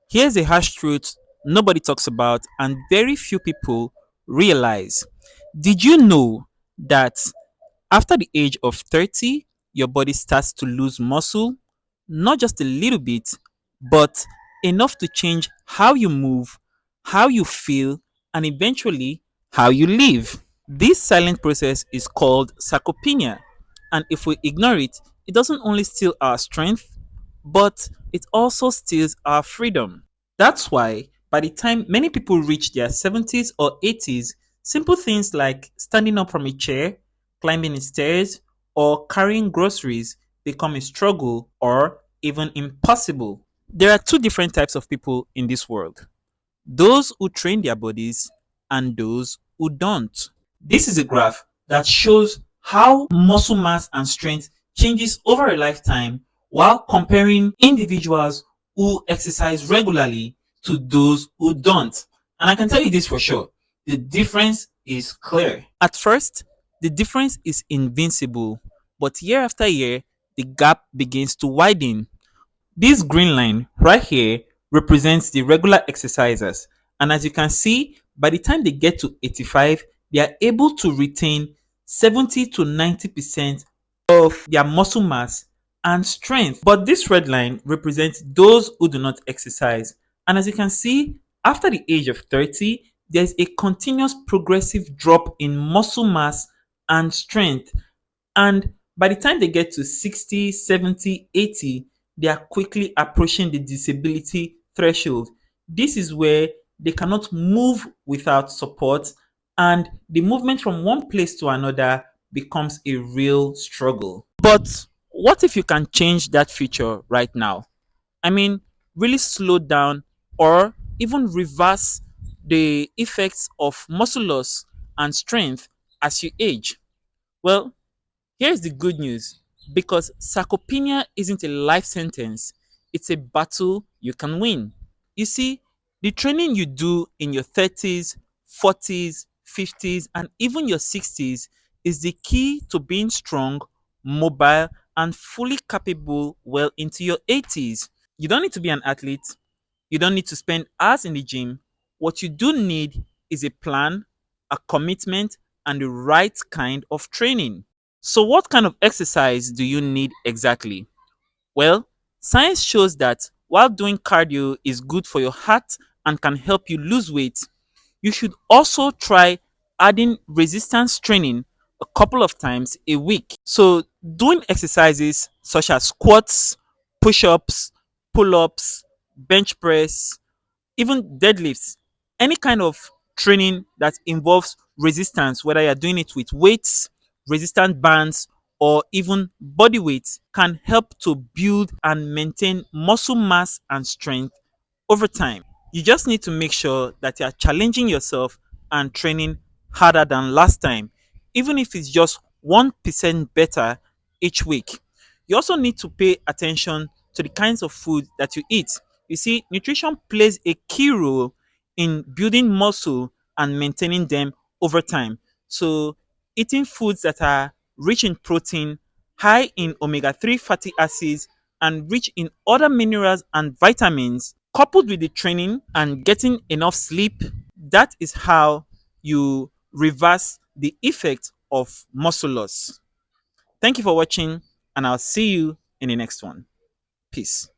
Here's a harsh truth nobody talks about and very few people realize. Did you know that after the age of 30, your body starts to lose muscle? Not just a little bit, but enough to change how you move, how you feel, and eventually how you live. This silent process is called sarcopenia, and if we ignore it, it doesn't only steal our strength, but it also steals our freedom. That's why, by the time many people reach their 70s or 80s, simple things like standing up from a chair, climbing stairs, or carrying groceries become a struggle or even impossible. There are two different types of people in this world: those who train their bodies and those who don't. This is a graph that shows how muscle mass and strength changes over a lifetime while comparing individuals who exercise regularly to those who don't. And I can tell you this for sure, the difference is clear. At first, the difference is invincible, but year after year, the gap begins to widen. This green line right here represents the regular exercisers. And as you can see, by the time they get to 85, they are able to retain 70 to 90% of their muscle mass and strength. But this red line represents those who do not exercise. And as you can see, after the age of 30, there's a continuous progressive drop in muscle mass and strength. And by the time they get to 60, 70, 80, they are quickly approaching the disability threshold. This is where they cannot move without support, and the movement from one place to another becomes a real struggle. But what if you can change that feature right now? I mean, really slow down or even reverse the effects of muscle loss and strength as you age? Well, here's the good news: because sarcopenia isn't a life sentence, it's a battle you can win. You see, the training you do in your 30s, 40s, 50s, and even your 60s is the key to being strong, mobile, and fully capable well into your 80s. You don't need to be an athlete, you don't need to spend hours in the gym. What you do need is a plan, a commitment, and the right kind of training. So, what kind of exercise do you need exactly? Well, science shows that while doing cardio is good for your heart and can help you lose weight, you should also try adding resistance training a couple of times a week. So, doing exercises such as squats, push ups, pull ups, bench press, even deadlifts, any kind of training that involves resistance, whether you're doing it with weights, resistant bands, or even body weight, can help to build and maintain muscle mass and strength over time. You just need to make sure that you're challenging yourself and training harder than last time, even if it's just 1% better each week. You also need to pay attention to the kinds of food that you eat. You see, nutrition plays a key role in building muscle and maintaining them over time. So, eating foods that are rich in protein, high in omega 3 fatty acids, and rich in other minerals and vitamins, coupled with the training and getting enough sleep, that is how you reverse the effect of muscle loss. Thank you for watching, and I'll see you in the next one. Peace.